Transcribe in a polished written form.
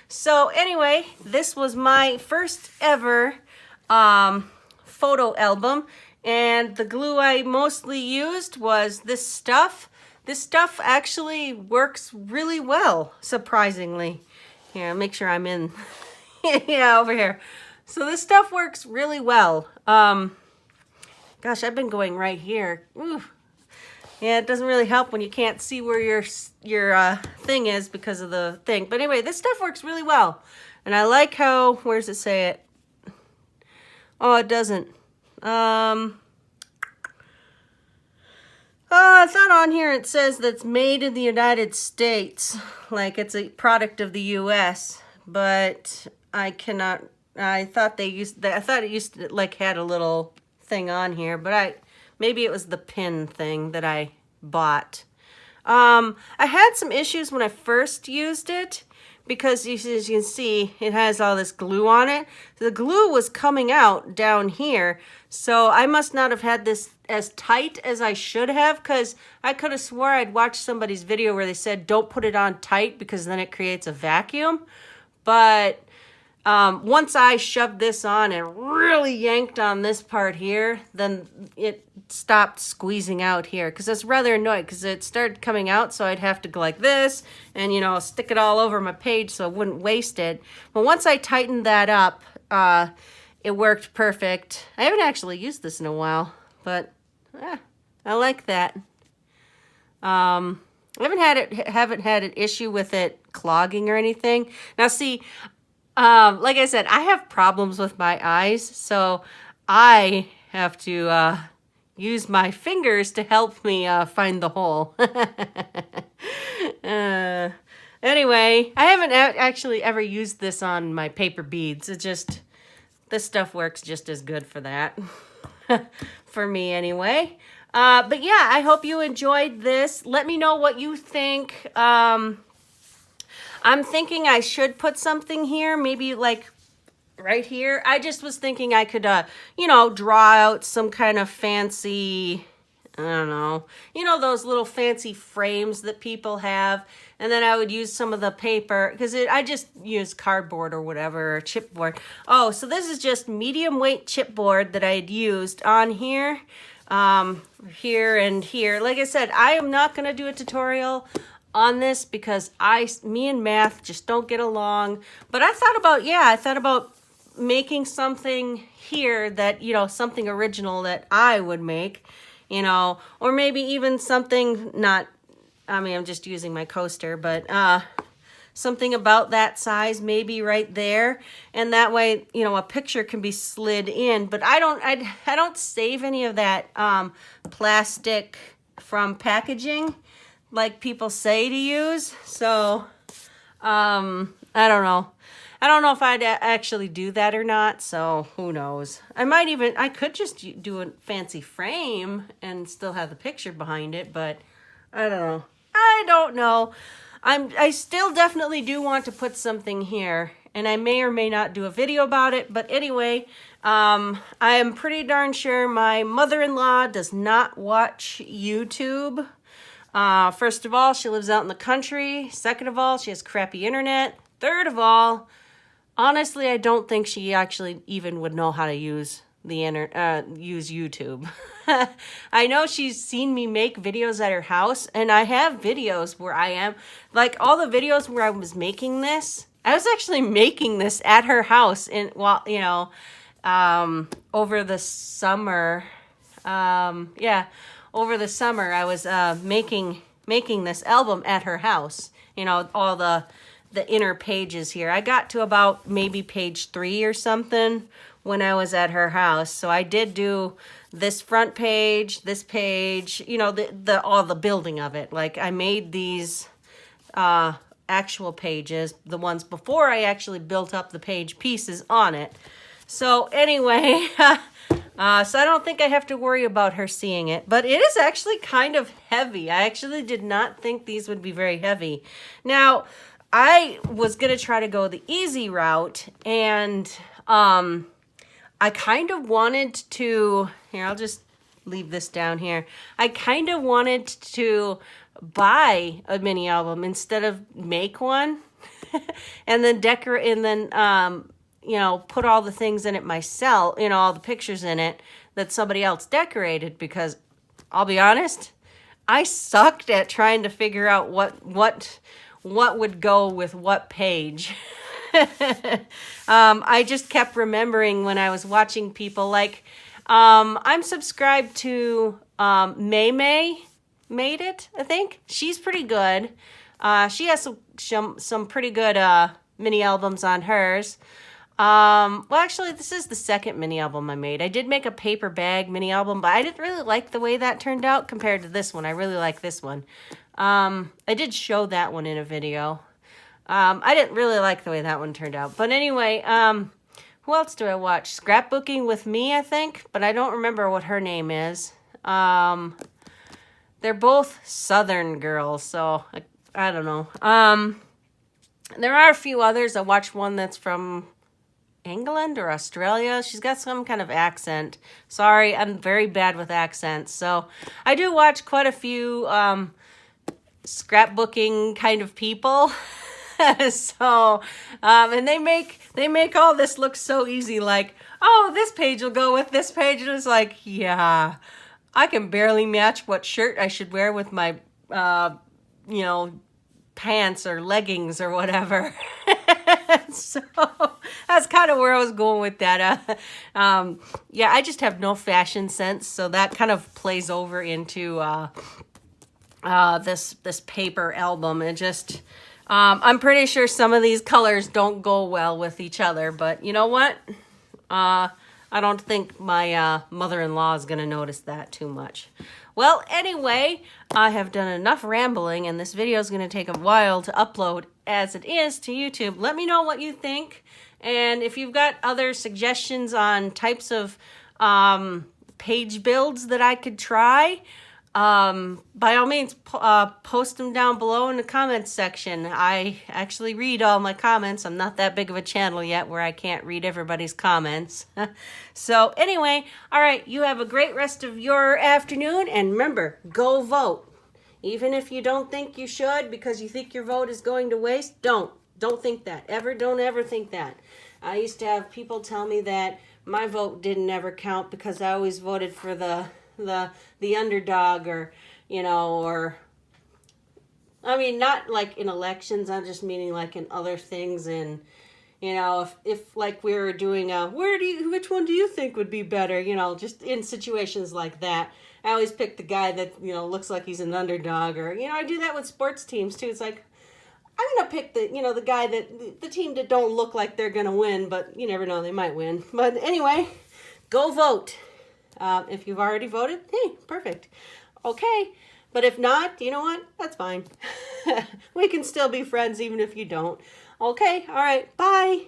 So anyway, this was my first ever photo album, and the glue I mostly used was this stuff. This stuff actually works really well, surprisingly. Here, make sure I'm in. Yeah, over here. So this stuff works really well. Gosh, I've been going right here. Ooh. Yeah, it doesn't really help when you can't see where your thing is because of the thing. But anyway, this stuff works really well. And I like how, where does it say it? Oh, it doesn't. I thought on here it says that's made in the United States, like it's a product of the U.S., but I cannot, I thought it used to, like, had a little thing on here, but maybe it was the pin thing that I bought. I had some issues when I first used it because, as you can see, it has all this glue on it. The glue was coming out down here, so I must not have had this as tight as I should have, because I could have swore I'd watched somebody's video where they said don't put it on tight because then it creates a vacuum. But once I shoved this on and really yanked on this part here, then it stopped squeezing out here, because it's rather annoying because it started coming out, so I'd have to go like this and, you know, stick it all over my page so I wouldn't waste it. But once I tightened that up, it worked perfect. I haven't actually used this in a while, but I like that. I haven't had an issue with it clogging or anything. Now see, like I said, I have problems with my eyes, so I have to use my fingers to help me find the hole. Anyway, I haven't actually ever used this on my paper beads. This stuff works just as good for that. For me anyway. But yeah, I hope you enjoyed this. Let me know what you think. I'm thinking I should put something here, maybe like right here. I just was thinking I could, you know, draw out some kind of fancy, I don't know, you know, those little fancy frames that people have. And then I would use some of the paper, because I just use cardboard or whatever, or chipboard. Oh, so this is just medium weight chipboard that I had used on here, here and here. Like I said, I am not going to do a tutorial on this because me and math just don't get along. But I thought about making something here that, you know, something original that I would make, you know, or maybe even something not, I mean, I'm just using my coaster, but something about that size, maybe right there. And that way, you know, a picture can be slid in. But I don't save any of that plastic from packaging like people say to use. So I don't know. I don't know if I'd actually do that or not, so who knows. I could just do a fancy frame and still have the picture behind it, but I don't know. I still definitely do want to put something here, and I may or may not do a video about it, but anyway, I am pretty darn sure my mother-in-law does not watch YouTube. First of all, she lives out in the country. Second of all, she has crappy internet. Third of all, honestly, I don't think she actually even would know how to use use YouTube. I know she's seen me make videos at her house, and I have videos where I am, like all the videos where I was making this, I was actually making this at her house you know, over the summer. Over the summer I was making this album at her house. You know, all the inner pages here. I got to about maybe page 3 or something when I was at her house. So I did do this front page, this page, you know, all the building of it. Like I made these actual pages, the ones before I actually built up the page pieces on it. So anyway, so I don't think I have to worry about her seeing it, but it is actually kind of heavy. I actually did not think these would be very heavy. Now, I was going to try to go the easy route, and I kind of wanted to, here, I'll just leave this down here. I kind of wanted to buy a mini album instead of make one. and then decorate, and then, you know, put all the things in it myself, you know, all the pictures in it that somebody else decorated, because I'll be honest, I sucked at trying to figure out what would go with what page. I just kept remembering when I was watching people, like, I'm subscribed to May made it, I think. She's pretty good. She has some pretty good mini albums on hers. Well, actually, this is the second mini album I made. I did make a paper bag mini album, but I didn't really like the way that turned out compared to this one. I really like this one. I did show that one in a video. I didn't really like the way that one turned out. But anyway, who else do I watch? Scrapbooking with Me, I think, but I don't remember what her name is. They're both Southern girls, so I don't know. There are a few others. I watched one that's from England or Australia. She's got some kind of accent. Sorry, I'm very bad with accents. So I do watch quite a few scrapbooking kind of people. So, and they make all this look so easy, like, oh, this page will go with this page. And it's like, yeah, I can barely match what shirt I should wear with my, you know, pants or leggings or whatever. So that's kind of where I was going with that. Yeah, I just have no fashion sense, so that kind of plays over into this paper album. It just, I'm pretty sure some of these colors don't go well with each other, but you know what? I don't think my mother-in-law is going to notice that too much. Well, anyway, I have done enough rambling, and this video is going to take a while to upload as it is to YouTube. Let me know what you think, and if you've got other suggestions on types of page builds that I could try, by all means, post them down below in the comments section. I actually read all my comments. I'm not that big of a channel yet where I can't read everybody's comments. So anyway, all right, you have a great rest of your afternoon, and remember, go vote. Even if you don't think you should because you think your vote is going to waste, don't think that. Don't ever think that. I used to have people tell me that my vote didn't ever count because I always voted for the underdog, or, you know, or, I mean, not like in elections, I'm just meaning like in other things. And, you know, if like we were doing which one do you think would be better? You know, just in situations like that, I always pick the guy that, you know, looks like he's an underdog. Or, you know, I do that with sports teams too. It's like, I'm going to pick the guy the team that don't look like they're going to win, but you never know, they might win. But anyway, go vote. If you've already voted, hey, perfect. Okay, but if not, you know what? That's fine. We can still be friends even if you don't. Okay, all right, bye.